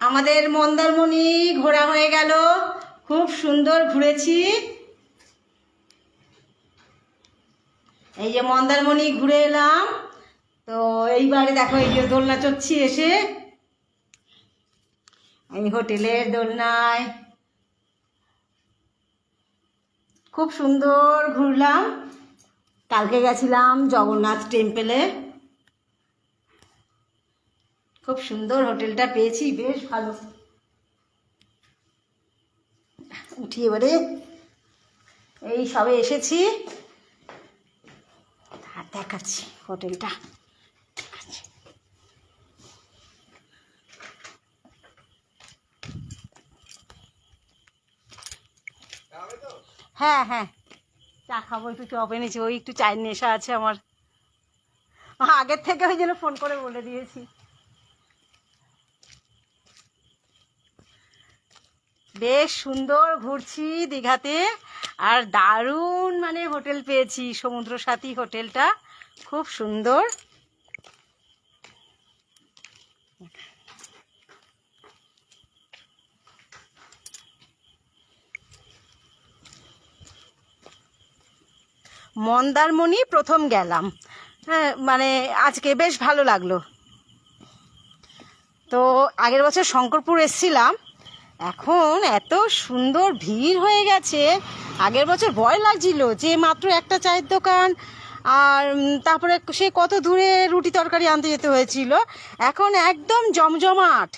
আমাদের মন্দারমণি ঘোরা হয়ে গেল, খুব সুন্দর ঘুরেছি। এই যে মন্দারমণি ঘুরে এলাম, তো এইবারে দেখো এই যে দোলনা চড়ছি এসে, এই হোটেলের দোলনায় খুব সুন্দর ঘুরলাম। কালকে গেছিলাম জগন্নাথ টেম্পলে, খুব সুন্দর হোটেলটা পেয়েছি, বেশ ভালো। উঠি এবারে, এই সবে এসেছি, আর দেখাচ্ছি হোটেলটা। হ্যাঁ হ্যাঁ, চা খাবো, একটু চপ এনেছি, ওই একটু চায়ের নেশা আছে আমার, আগের থেকে ওই জন্য ফোন করে বলে দিয়েছি। বেশ সুন্দর ঘুরছি দীঘাতে, আর দারুণ মানে হোটেল পেয়েছি, সমুদ্র সাথী হোটেলটা খুব সুন্দর। মন্দারমণি প্রথম গেলাম, হ্যাঁ মানে আজকে বেশ ভালো লাগলো। তো আগের বছর শঙ্করপুর এসেছিলাম, এখন এত সুন্দর ভিড় হয়ে গেছে। আগের বছর ভয় লাগছিল যে মাত্র একটা চায়ের দোকান, আর তারপরে সে কত দূরে রুটি তরকারি আনতে যেতে হয়েছিল, এখন একদম জমজমাট।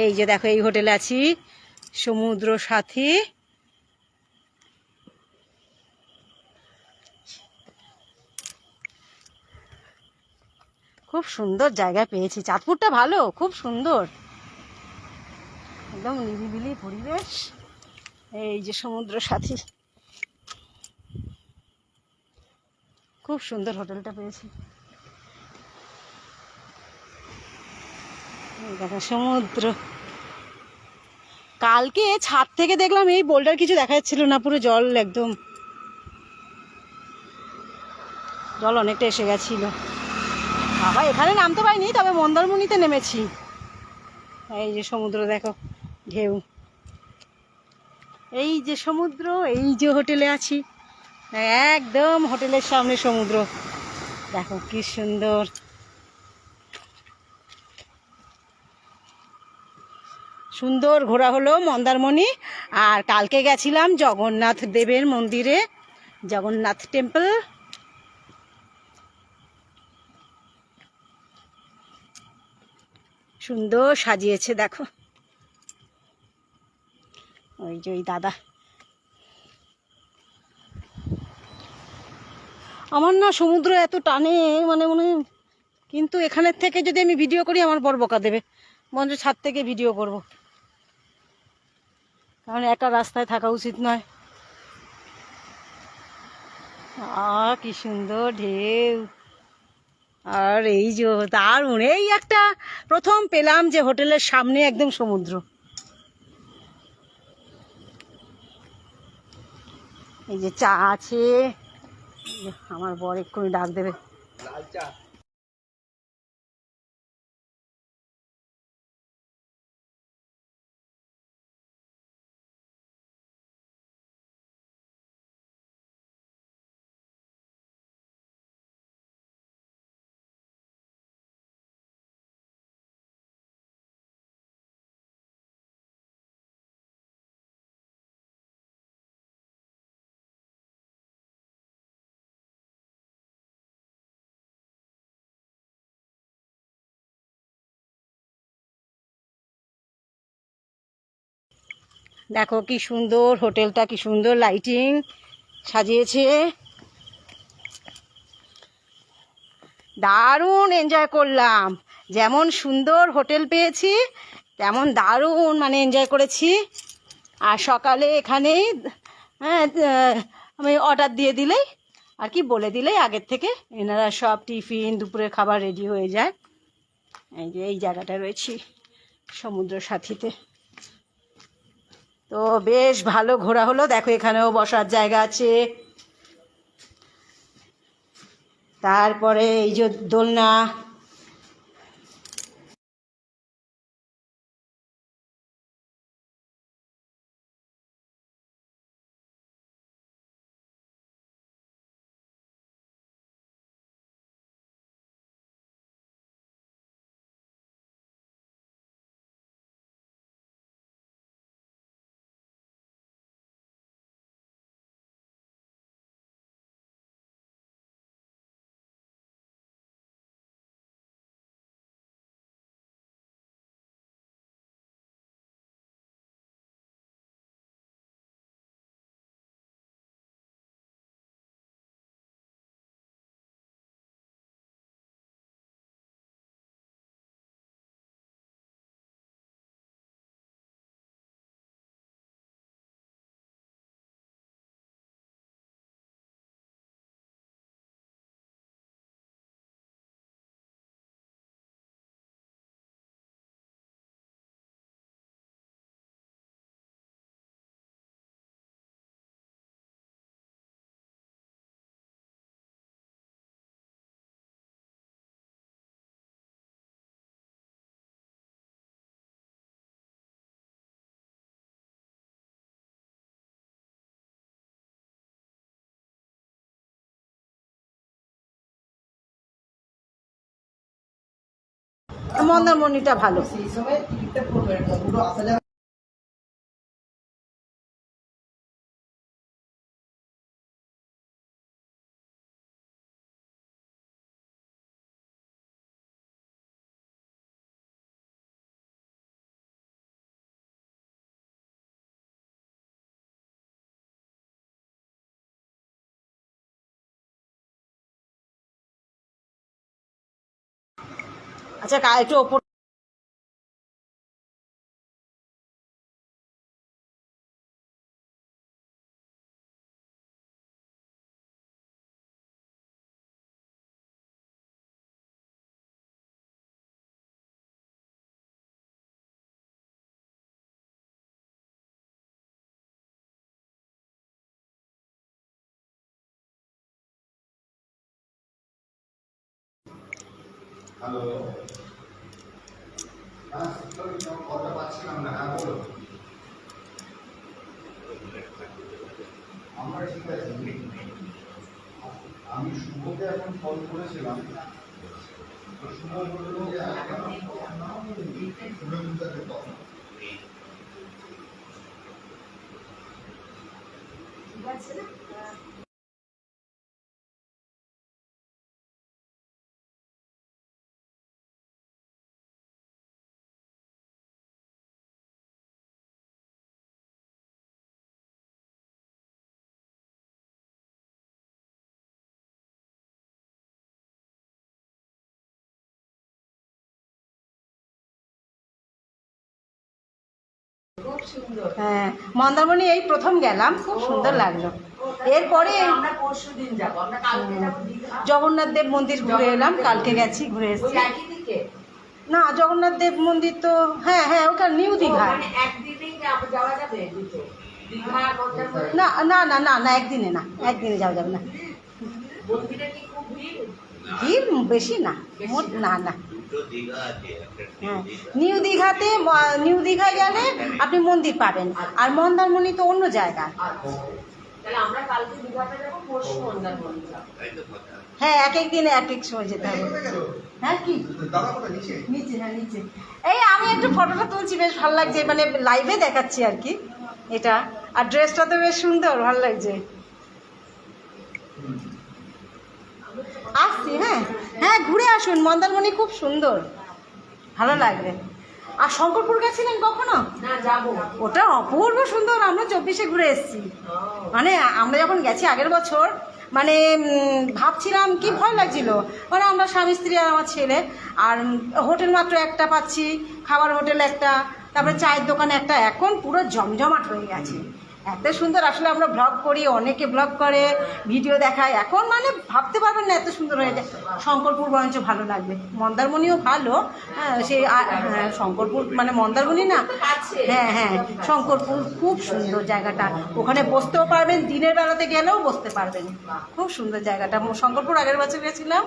এই যে দেখো এই হোটেলে আছি, সমুদ্র সাথী। খুব সুন্দর জায়গা পেয়েছি, চাঁদপুরটা ভালো, খুব সুন্দর, একদম নিরিবিলি পরিবেশ। এই যে সমুদ্র সাথী, খুব সুন্দর হোটেলটা পেয়েছি। দেখো সমুদ্র, কালকে ছাদ থেকে দেখলাম এই বোল্ডার কিছু দেখা যাচ্ছিল না, পুরো জল, একদম জল অনেকটা এসে গেছিল। বাবা এখানে নামতে পারিনি, তবে মন্দারমণিতে নেমেছি। এই যে সমুদ্র দেখো, ঢেউ, এই যে সমুদ্র, এই যে হোটেলে আছি, একদম হোটেলের সামনে সমুদ্র, দেখো কি সুন্দর। সুন্দর ঘোরা হলো মন্দারমণি। আর কালকে গেছিলাম জগন্নাথ দেবের মন্দিরে, জগন্নাথ টেম্পল। সুন্দর সাজিয়েছে দেখো, ওই যে ওই দাদা। আমার না সমুদ্র এত টানে, মানে মনে, কিন্তু এখানের থেকে যদি আমি ভিডিও করি আমার বর বকা দেবে, বরঞ্চ ছাদ থেকে ভিডিও করব, কারণ একা রাস্তায় থাকা উচিত নয়। কি সুন্দর ঢেউ, আর এই যে দারুণ, এই একটা প্রথম পেলাম যে হোটেলের সামনে একদম সমুদ্র। এই যে চা আছে, আমার বর এক্ষুনি ডাক দেবে। দেখো কি সুন্দর হোটেলটা, কি সুন্দর লাইটিং সাজিয়েছে, দারুণ এনজয় করলাম। যেমন সুন্দর হোটেল পেয়েছি, তেমন দারুণ মানে এনজয় করেছি। আর সকালে এখানেই হ্যাঁ আমি অর্ডার দিয়ে দিলেই আর কি বলে দিলেই আগের থেকে এনারা সব টিফিন দুপুরের খাবার রেডি হয়ে যায়। এই যে এই জায়গাটা রয়েছি সমুদ্র সাথীতে, তো বেশ ভালো ঘোরা হলো। দেখো এখানেও বসার জায়গা আছে, তারপরে এই যে দোলনা, মন্দারমণিটা ভালো। আচ্ছা একটু ওপর হ্যালো, কথা পাচ্ছিলাম না। হ্যাঁ বলো। আমরা ঠিক আছে। আমি শুভকে এখন ফোন করেছিলাম, তো শুভ বললো যে ঠিক আছে না। খুব সুন্দর। হ্যাঁ মন্দারমণি এই প্রথম গেলাম, খুব সুন্দর লাগলো। এরপরে আমরা পরশুদিন যাব, আমরা কালকে যাব দীঘা। জগন্নাথ দেব মন্দির ঘুরে এলাম, কালকে গেছি, ঘুরে ওই এসেছি। একই দিকে? না জগন্নাথ দেব মন্দির তো হ্যাঁ হ্যাঁ ওখানে নিউ দীঘা। মানে একদিনেই যাওয়া যাবে দুটো, দীঘা আর মন্দারমণি? না না না না না একদিনে না, একদিনে যাওয়া যাবে না। মন্দিরে কি খুব ভিড়? ভিড় বেশি না, মোট না না। দুটো দীঘা আছে, একটা হ্যাঁ নিউ দীঘাতে, নিউ দীঘা গেলে আপনি মন্দির পাবেন, আর মন্দারমণি তো অন্য জায়গা। আচ্ছা, তাহলে আমরা কালকে দীঘাতে যাবো, পরশু মন্দারমণি যাবো। তাই তো কথা। হ্যাঁ এক এক দিনে এক এক সময় যেতে হবে। হ্যাঁ কি দাদা কোথায় নিচে? নিচে, হ্যাঁ নিচে। এই আমি একটু ফটোটা তুলছি, বেশ ভালো লাগছে, মানে লাইভে দেখাচ্ছি আর কি এটা। আর ড্রেসটা তো বেশ সুন্দর, ভালো লাগছে। আসছি, হ্যাঁ হ্যাঁ ঘুরে আসুন, মন্দারমণি খুব সুন্দর, ভালো লাগবে। আর শঙ্করপুর গেছিলেন কখনো? না যাবো। ওটা অপূর্ব সুন্দর, আমরা 24-এ ঘুরে এসেছি। মানে আমরা যখন গেছি আগের বছর, মানে ভাবছিলাম কি ভয় লাগছিল, মানে আমরা স্বামী স্ত্রী আর আমার ছেলে, আর হোটেল মাত্র একটা পাচ্ছি, খাবার হোটেল একটা, তারপরে চায়ের দোকান একটা, এখন পুরো জমজমাট হয়ে গেছে, এত সুন্দর। আসলে আমরা ব্লগ করি, অনেকে ব্লগ করে, ভিডিও দেখায়, এখন মানে ভাবতে পারবেন না এত সুন্দর হয়ে যায়। শঙ্করপুর বরঞ্চ ভালো লাগবে, মন্দারমণিও ভালো। হ্যাঁ সেই হ্যাঁ শঙ্করপুর মানে মন্দারমণি না, হ্যাঁ হ্যাঁ শঙ্করপুর খুব সুন্দর জায়গাটা। ওখানে বসতেও পারবেন, দিনের বেলাতে গেলেও বসতে পারবেন, খুব সুন্দর জায়গাটা। শঙ্করপুর আগের বছর গেছিলাম,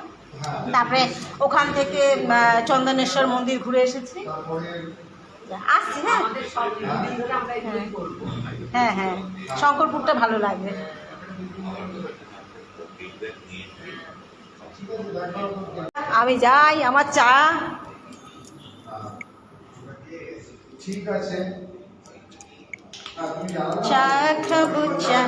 তারপরে ওখান থেকে চন্দনেশ্বর মন্দির ঘুরে এসেছি, আসছি। হ্যাঁ হ্যাঁ হ্যাঁ শঙ্করপুরটা ভালো লাগবে। আমি যাই, আমার চা। ঠিক আছে। চা খাবো চা।